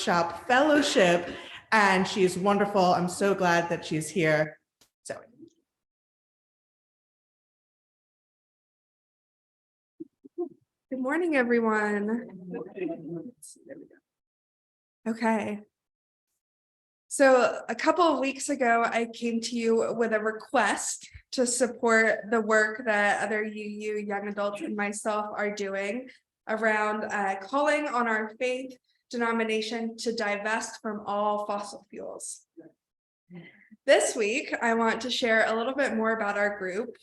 Shop Fellowship, and she's wonderful. I'm so glad that she's here. So, good morning, everyone. Okay. So a couple of weeks ago, I came to you with a request to support the work that other UU young adults and myself are doing around calling on our faith denomination to divest from all fossil fuels. This week, I want to share a little bit more about our group,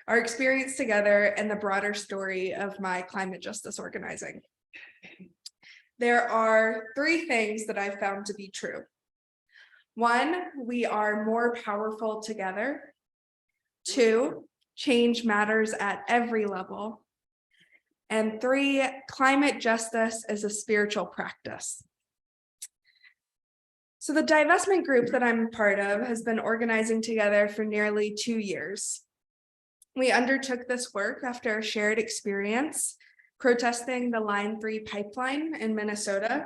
our experience together, and the broader story of my climate justice organizing. There are 3 things that I've found to be true. 1, we are more powerful together. 2, change matters at every level. And 3, climate justice is a spiritual practice. So the divestment group that I'm part of has been organizing together for nearly 2 years. We undertook this work after a shared experience protesting the Line 3 pipeline in Minnesota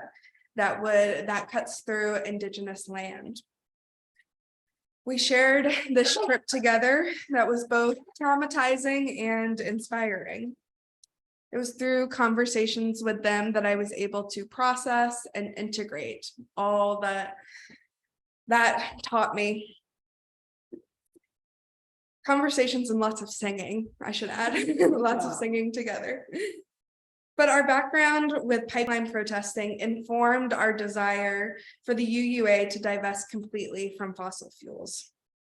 that cuts through Indigenous land. We shared this trip together that was both traumatizing and inspiring. It was through conversations with them that I was able to process and integrate all that taught me. Conversations and lots of singing, I should add, lots of singing together. But our background with pipeline protesting informed our desire for the UUA to divest completely from fossil fuels,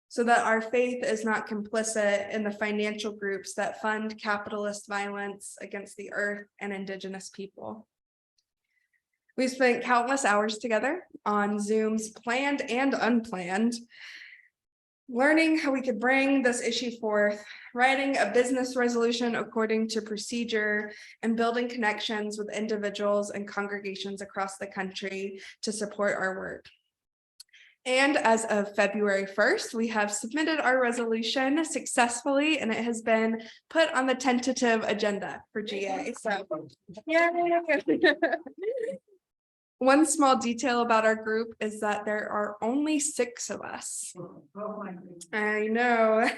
so that our faith is not complicit in the financial groups that fund capitalist violence against the earth and Indigenous people. We spent countless hours together on Zooms, planned and unplanned, learning how we could bring this issue forth, writing a business resolution according to procedure, and building connections with individuals and congregations across the country to support our work. And as of February 1st, we have submitted our resolution successfully, and it has been put on the tentative agenda for GA. So, yeah. One small detail about our group is that there are only 6 of us. I know.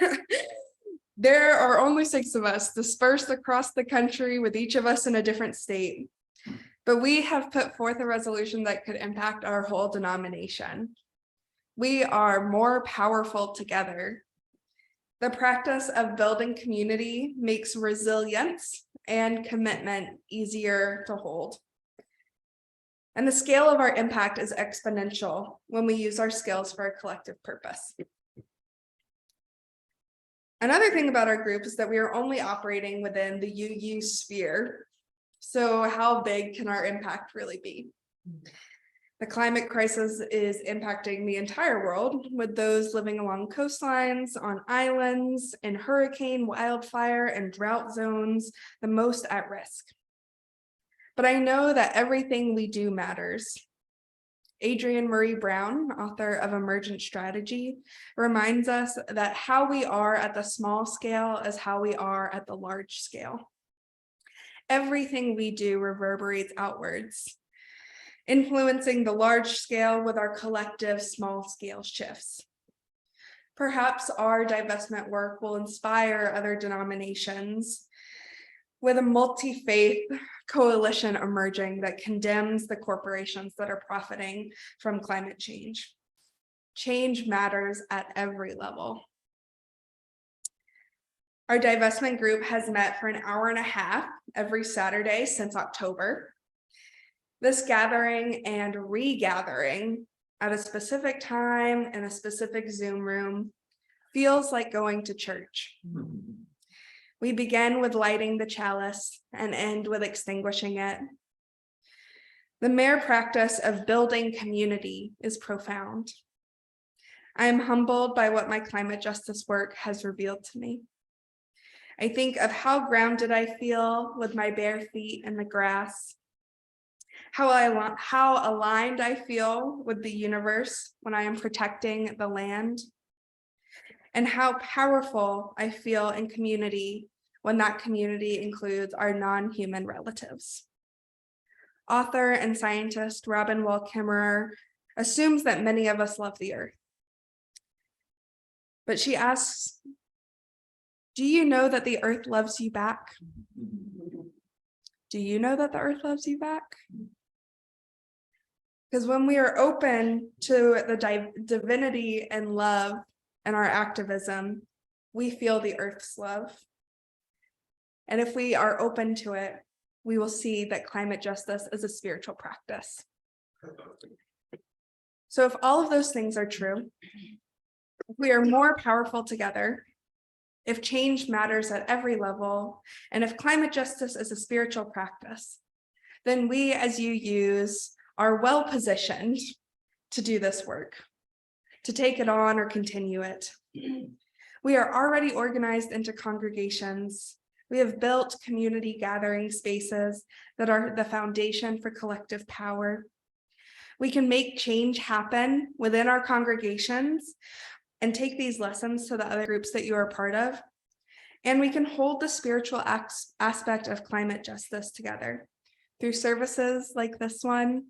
There are only 6 of us dispersed across the country, with each of us in a different state. But we have put forth a resolution that could impact our whole denomination. We are more powerful together. The practice of building community makes resilience and commitment easier to hold. And the scale of our impact is exponential when we use our skills for a collective purpose. Another thing about our group is that we are only operating within the UU sphere. So how big can our impact really be? The climate crisis is impacting the entire world, with those living along coastlines, on islands, in hurricane, wildfire, and drought zones the most at risk. But I know that everything we do matters. Adrienne Maree Brown, author of Emergent Strategy, reminds us that how we are at the small scale is how we are at the large scale. Everything we do reverberates outwards, influencing the large scale with our collective small scale shifts. Perhaps our divestment work will inspire other denominations, with a multi-faith coalition emerging that condemns the corporations that are profiting from climate change. Change matters at every level. Our divestment group has met for an hour and a half every Saturday since October. This gathering and regathering at a specific time in a specific Zoom room feels like going to church. We begin with lighting the chalice and end with extinguishing it. The mere practice of building community is profound. I am humbled by what my climate justice work has revealed to me. I think of how grounded I feel with my bare feet in the grass, how aligned I feel with the universe when I am protecting the land, and how powerful I feel in community when that community includes our non-human relatives. Author and scientist Robin Wall Kimmerer assumes that many of us love the earth. But she asks, do you know that the earth loves you back? Do you know that the earth loves you back? Because when we are open to the divinity and love and our activism, we feel the earth's love. And if we are open to it, we will see that climate justice is a spiritual practice. So if all of those things are true, if we are more powerful together, if change matters at every level, and if climate justice is a spiritual practice, then we as UUs are well positioned to do this work, to take it on or continue it. We are already organized into congregations. We have built community gathering spaces that are the foundation for collective power. We can make change happen within our congregations and take these lessons to the other groups that you are part of. And we can hold the spiritual aspect of climate justice together through services like this one,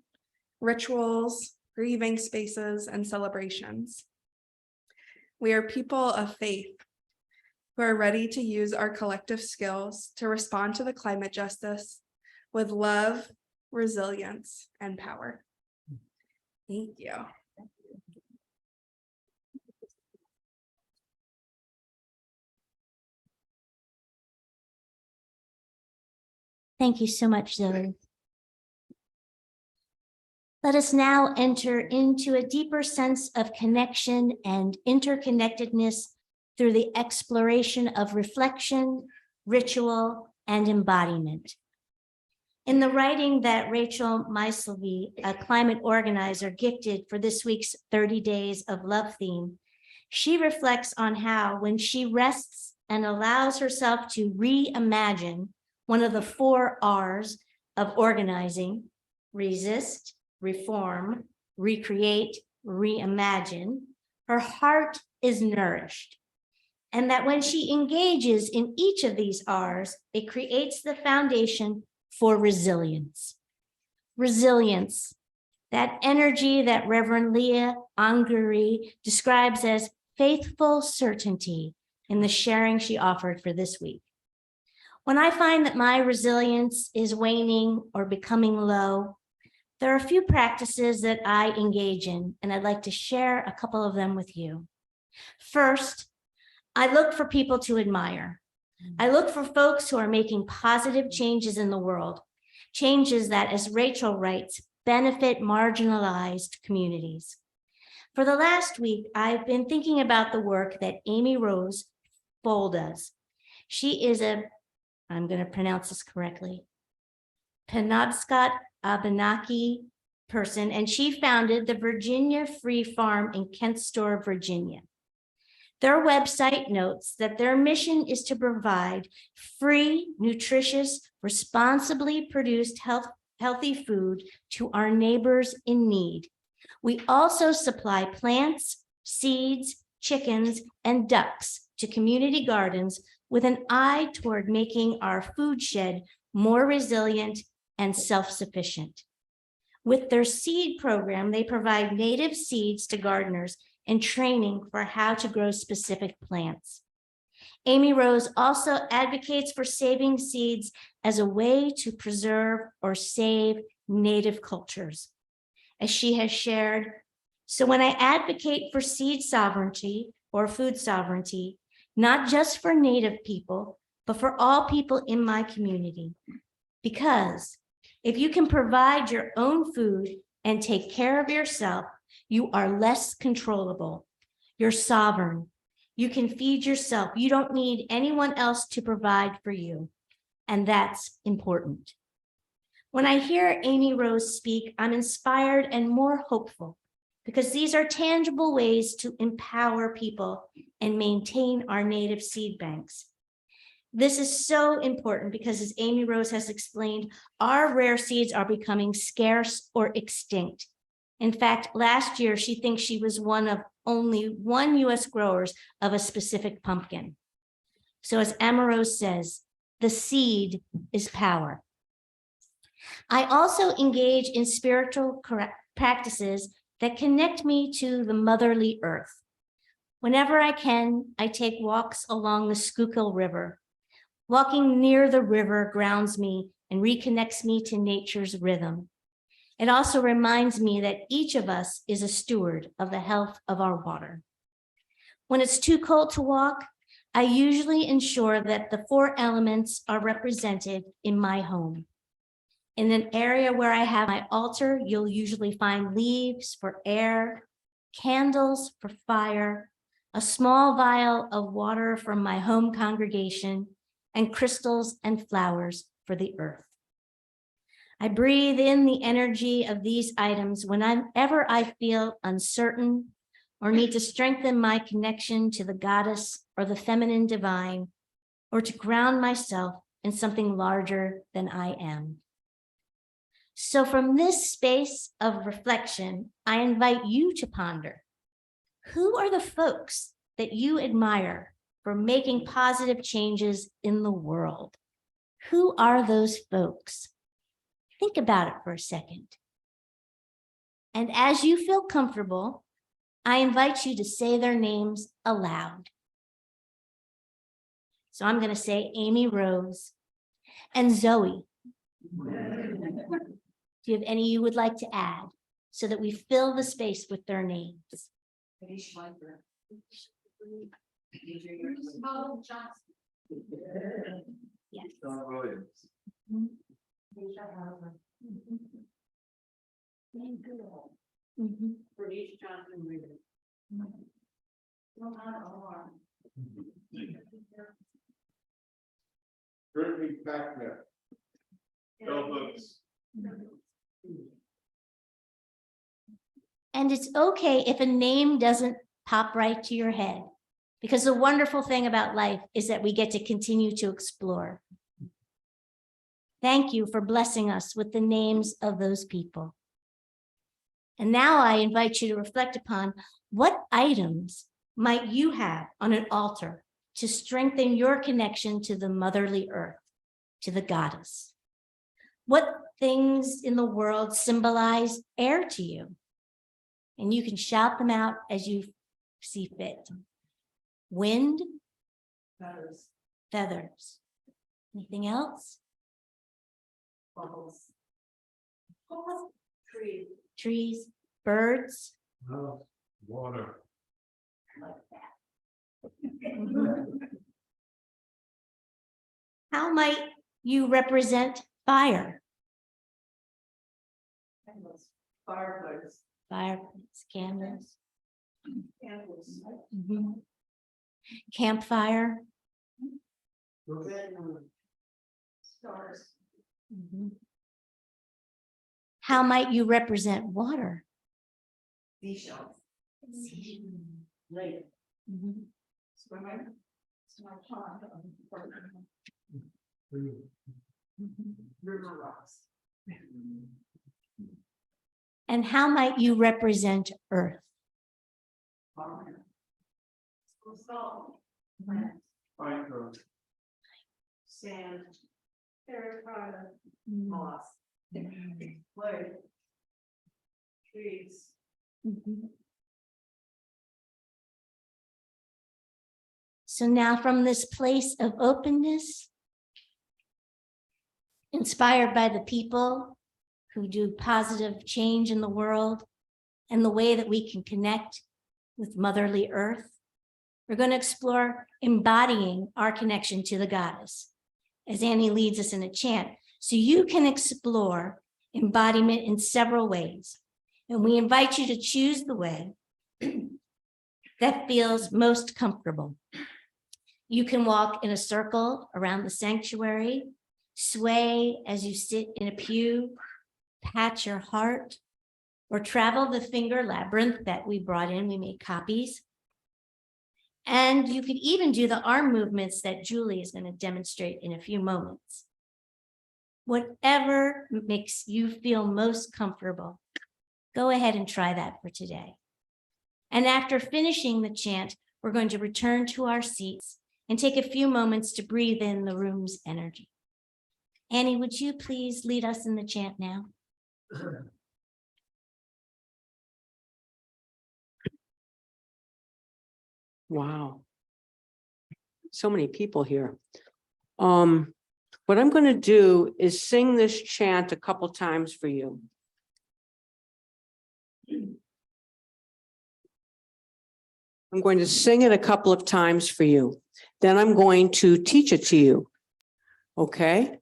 rituals, grieving spaces, and celebrations. We are people of faith who are ready to use our collective skills to respond to the climate justice with love, resilience, and power. Thank you. Thank you so much, Zoe. Let us now enter into a deeper sense of connection and interconnectedness through the exploration of reflection, ritual, and embodiment. In the writing that Rachel Meiselby, a climate organizer, gifted for this week's 30 Days of Love theme, she reflects on how, when she rests and allows herself to reimagine one of the 4 R's of organizing: resist, reform, recreate, reimagine, her heart is nourished. And that when she engages in each of these R's, it creates the foundation for resilience. Resilience, that energy that Reverend Leah Anguri describes as faithful certainty in the sharing she offered for this week. When I find that my resilience is waning or becoming low, there are a few practices that I engage in, and I'd like to share a couple of them with you. First, I look for people to admire. I look for folks who are making positive changes in the world, changes that, as Rachel writes, benefit marginalized communities. For the last week, I've been thinking about the work that Amy Rose Bohl does. She is I'm going to pronounce this correctly, Penobscot Abenaki person, and she founded the Virginia Free Farm in Kent Store, Virginia. Their website notes that their mission is to provide free, nutritious, responsibly produced healthy food to our neighbors in need. We also supply plants, seeds, chickens, and ducks to community gardens with an eye toward making our food shed more resilient and self-sufficient. With their seed program, they provide native seeds to gardeners and training for how to grow specific plants. Amy Rose also advocates for saving seeds as a way to preserve or save native cultures. As she has shared, so when I advocate for seed sovereignty or food sovereignty, not just for native people, but for all people in my community, because if you can provide your own food and take care of yourself, you are less controllable. You're sovereign. You can feed yourself. You don't need anyone else to provide for you. And that's important. When I hear Amy Rose speak, I'm inspired and more hopeful because these are tangible ways to empower people and maintain our native seed banks. This is so important because, as Amy Rose has explained, our rare seeds are becoming scarce or extinct. In fact, last year, she thinks she was one of only 1 US growers of a specific pumpkin. So as Emma Rose says, the seed is power. I also engage in spiritual practices that connect me to the motherly earth. Whenever I can, I take walks along the Schuylkill River. Walking near the river grounds me and reconnects me to nature's rhythm. It also reminds me that each of us is a steward of the health of our water. When it's too cold to walk, I usually ensure that the 4 elements are represented in my home. In an area where I have my altar, you'll usually find leaves for air, candles for fire, a small vial of water from my home congregation, and crystals and flowers for the earth. I breathe in the energy of these items whenever I feel uncertain or need to strengthen my connection to the goddess or the feminine divine, or to ground myself in something larger than I am. So from this space of reflection, I invite you to ponder, who are the folks that you admire for making positive changes in the world? Who are those folks? Think about it for a second. And as you feel comfortable, I invite you to say their names aloud. So I'm going to say Amy Rose and Zoe. Do you have any you would like to add so that we fill the space with their names? Yes. Brittany Beckner. Bill Hooks. And it's okay if a name doesn't pop right to your head, because the wonderful thing about life is that we get to continue to explore. Thank you for blessing us with the names of those people. And now I invite you to reflect upon what items might you have on an altar to strengthen your connection to the motherly earth, to the goddess. What things in the world symbolize air to you? And you can shout them out as you see fit. Wind, Feathers. feathers. Anything else? Bubbles. Trees, birds. Water. How might you represent fire? Fireplace. Fireplace, candles. Candles. Mhm. Campfire. Stars. Mhm. How might you represent water? Seashells. Lake. Mhm. Swimming. Small pond. River rocks. And how might you represent earth? Salt. Pine cone. Sand. Terracotta. Mhm. Moss. Clay. Trees. Mhm. So now from this place of openness, inspired by the people who do positive change in the world and the way that we can connect with motherly earth, we're going to explore embodying our connection to the goddess as Annie leads us in a chant. So you can explore embodiment in several ways. And we invite you to choose the way that feels most comfortable. You can walk in a circle around the sanctuary, sway as you sit in a pew, pat your heart, or travel the finger labyrinth that we brought in. We made copies. And you could even do the arm movements that Julie is going to demonstrate in a few moments. Whatever makes you feel most comfortable, go ahead and try that for today. And after finishing the chant, we're going to return to our seats and take a few moments to breathe in the room's energy. Annie, would you please lead us in the chant now? Wow. So many people here. What I'm going to do is sing this chant a couple times for you. I'm going to sing it a couple of times for you. Then I'm going to teach it to you. Okay?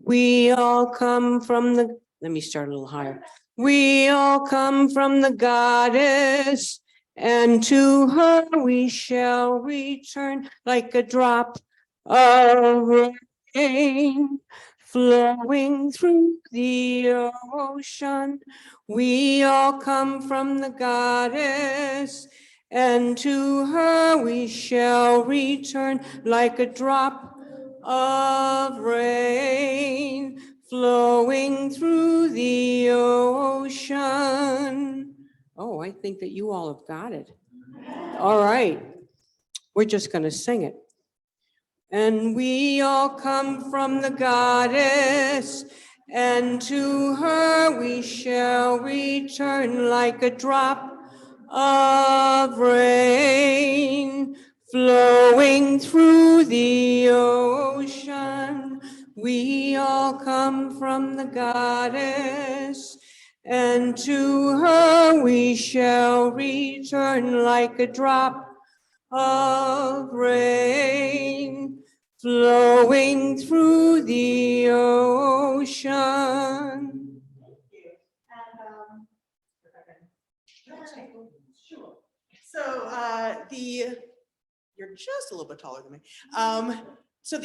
We all come from the, let me start a little higher. We all come from the goddess, and to her we shall return like a drop of rain flowing through the ocean. We all come from the goddess, and to her we shall return like a drop of rain flowing through the ocean. Oh, I think that you all have got it. All right, we're just going to sing it. And we all come from the goddess, and to her we shall return like a drop of rain flowing through the ocean. We all come from the goddess, and to her we shall return like a drop of rain flowing through the ocean. So you're just a little bit taller than me. So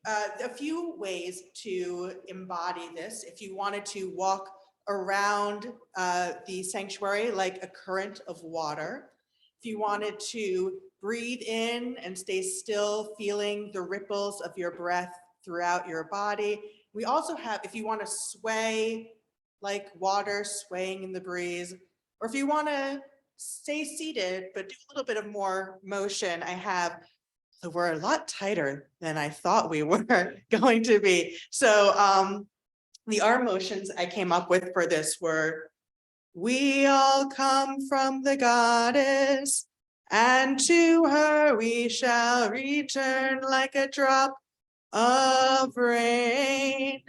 a few ways to embody this, if you wanted to walk around the sanctuary like a current of water, if you wanted to breathe in and stay still, feeling the ripples of your breath throughout your body. We also have, if you want to sway like water swaying in the breeze, or if you want to stay seated, but do a little bit of more motion, I have, so we're a lot tighter than I thought we were going to be. So the arm motions I came up with for this were, we all come from the goddess, and to her we shall return like a drop of rain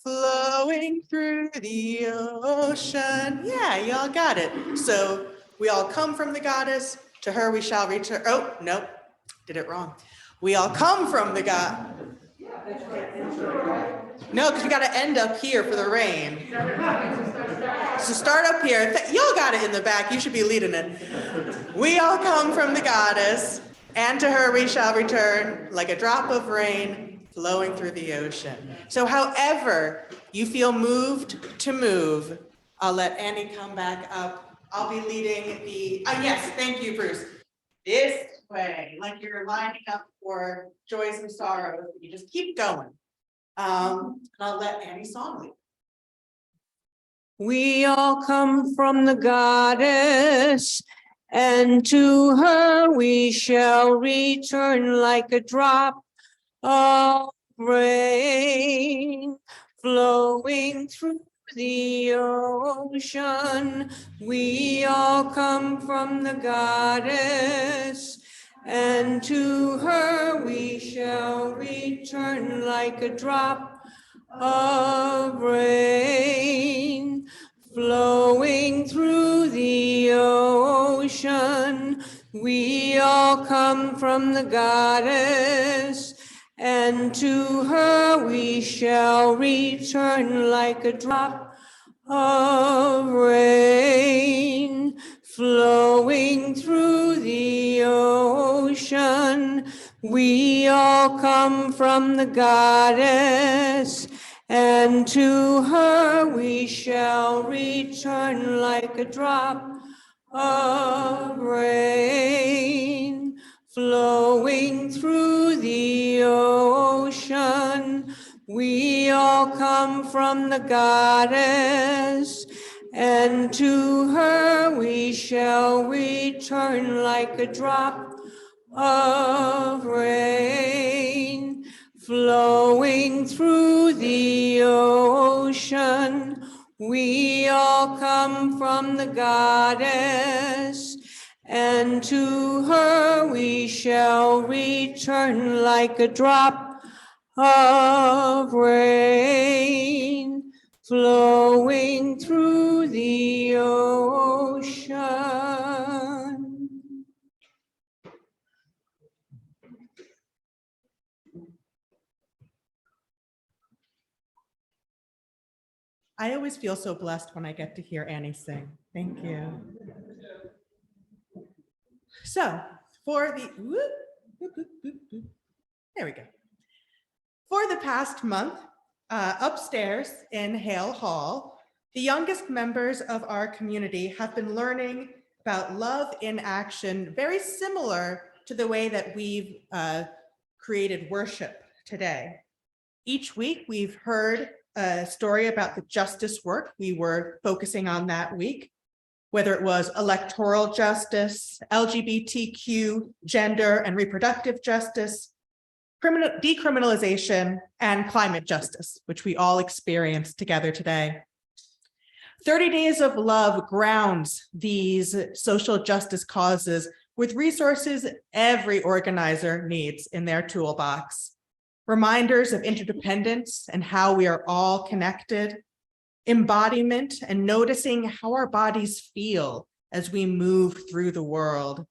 flowing through the ocean. Yeah, y'all got it. So we all come from the goddess, to her we shall return. Oh, nope, did it wrong. We all come from the God. No, because we got to end up here for the rain. So start up here. Y'all got it in the back. You should be leading it. We all come from the goddess, and to her we shall return like a drop of rain flowing through the ocean. So however you feel moved to move, I'll let Annie come back up. I'll be leading the, yes, thank you, Bruce. This way, like you're lining up for joys and sorrows. You just keep going. And I'll let Annie song lead. We all come from the goddess, and to her we shall return like a drop of rain flowing through the ocean. We all come from the goddess, and to her we shall return like a drop of rain flowing through the ocean. We all come from the goddess, and to her we shall return like a drop of rain flowing through the ocean. We all come from the goddess, and to her we shall return like a drop of rain flowing through the ocean. We all come from the goddess, and to her we shall return like a drop of rain flowing through the ocean. We all come from the goddess, and to her we shall return like a drop of rain, flowing through the ocean. I always feel so blessed when I get to hear Annie sing. Thank you. So for the, there we go. For the past month, upstairs in Hale Hall, the youngest members of our community have been learning about love in action, very similar to the way that we've created worship today. Each week, we've heard a story about the justice work we were focusing on that week, whether it was electoral justice, LGBTQ, gender and reproductive justice, decriminalization, and climate justice, which we all experienced together today. 30 Days of Love grounds these social justice causes with resources every organizer needs in their toolbox. Reminders of interdependence and how we are all connected, embodiment and noticing how our bodies feel as we move through the world,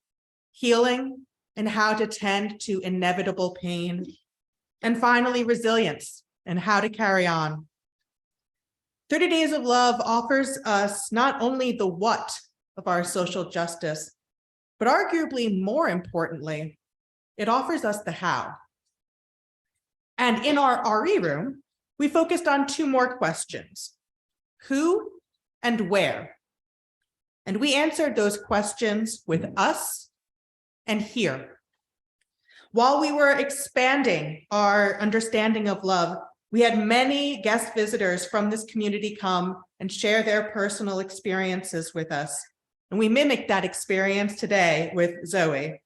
healing and how to tend to inevitable pain, and finally, resilience and how to carry on. 30 Days of Love offers us not only the what of our social justice, but arguably more importantly, it offers us the how. And in our RE room, we focused on two more questions: who and where? And we answered those questions with us and here. While we were expanding our understanding of love, we had many guest visitors from this community come and share their personal experiences with us. And we mimicked that experience today with Zoe.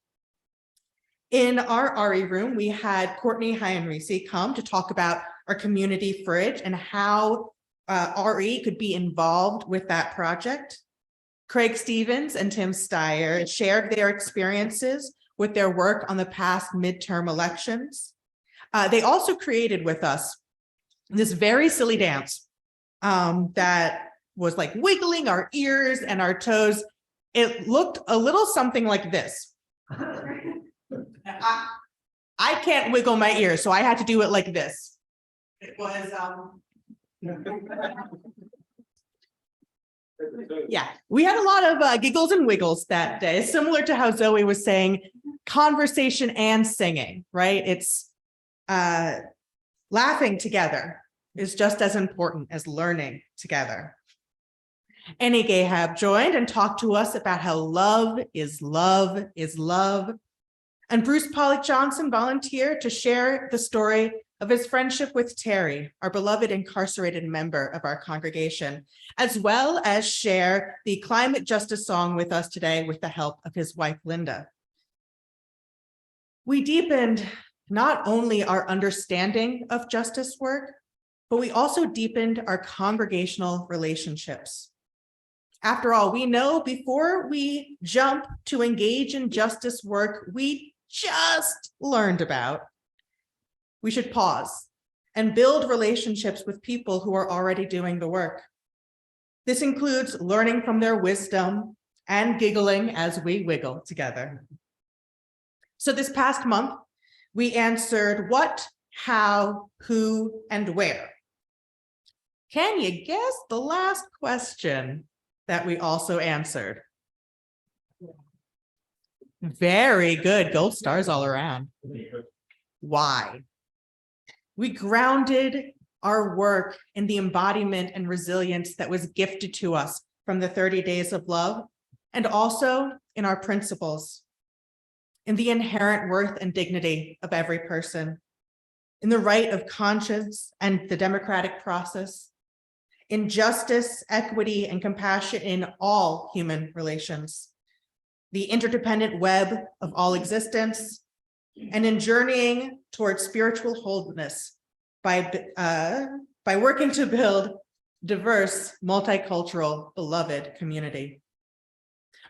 In our RE room, we had Courtney Hyanrisi come to talk about our community fridge and how RE could be involved with that project. Craig Stevens and Tim Steyer shared their experiences with their work on the past midterm elections. They also created with us this very silly dance that was like wiggling our ears and our toes. It looked a little something like this. I can't wiggle my ears, so I had to do it like this. It was, yeah, we had a lot of giggles and wiggles that day, similar to how Zoe was saying, conversation and singing, right? It's laughing together is just as important as learning together. Annie Gahab joined and talked to us about how love is love is love. And Bruce Pollock Johnson volunteered to share the story of his friendship with Terry, our beloved incarcerated member of our congregation, as well as share the climate justice song with us today with the help of his wife, Linda. We deepened not only our understanding of justice work, but we also deepened our congregational relationships. After all, we know before we jump to engage in justice work we just learned about, we should pause and build relationships with people who are already doing the work. This includes learning from their wisdom and giggling as we wiggle together. So this past month, we answered what, how, who, and where. Can you guess the last question that we also answered? Very good, gold stars all around. Why? We grounded our work in the embodiment and resilience that was gifted to us from the 30 Days of Love, and also in our principles, in the inherent worth and dignity of every person, in the right of conscience and the democratic process, in justice, equity, and compassion in all human relations, the interdependent web of all existence, and in journeying towards spiritual wholeness by working to build diverse, multicultural, beloved community.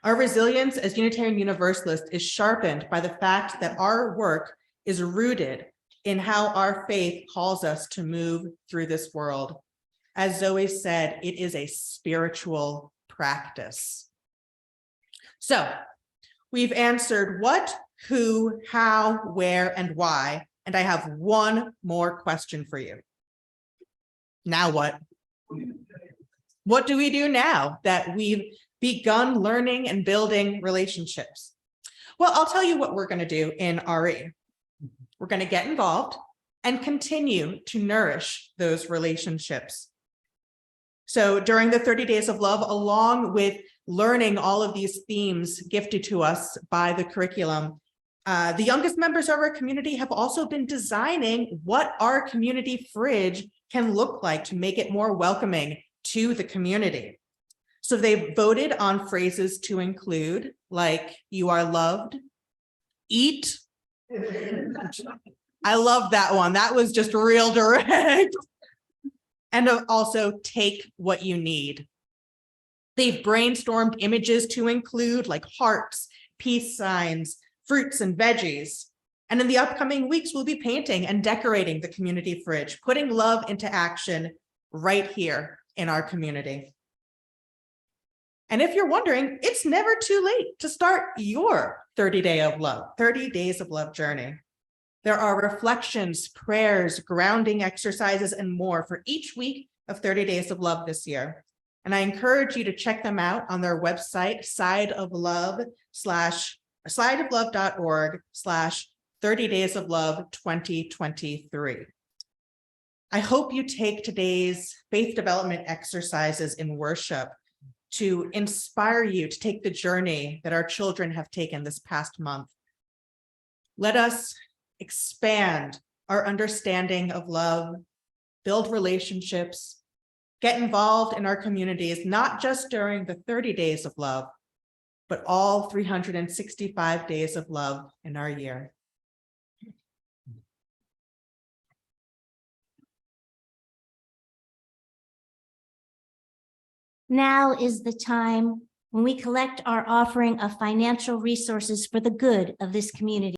Our resilience as Unitarian Universalists is sharpened by the fact that our work is rooted in how our faith calls us to move through this world. As Zoe said, it is a spiritual practice. So we've answered what, who, how, where, and why, and I have one more question for you. Now what? What do we do now that we've begun learning and building relationships? Well, I'll tell you what we're going to do in RE. We're going to get involved and continue to nourish those relationships. So during the 30 days of love, along with learning all of these themes gifted to us by the curriculum, the youngest members of our community have also been designing what our community fridge can look like to make it more welcoming to the community. So they've voted on phrases to include, like, you are loved, eat. I love that one. That was just real direct. And also take what you need. They've brainstormed images to include like hearts, peace signs, fruits and veggies. And in the upcoming weeks, we'll be painting and decorating the community fridge, putting love into action right here in our community. And if you're wondering, it's never too late to start your 30 days of love journey. There are reflections, prayers, grounding exercises, and more for each week of 30 Days of Love this year. And I encourage you to check them out on their website, sideoflove.org/30 Days of Love 2023. I hope you take today's faith development exercises in worship to inspire you to take the journey that our children have taken this past month. Let us expand our understanding of love, build relationships, get involved in our communities, not just during the 30 days of love, but all 365 days of love in our year. Now is the time when we collect our offering of financial resources for the good of this community.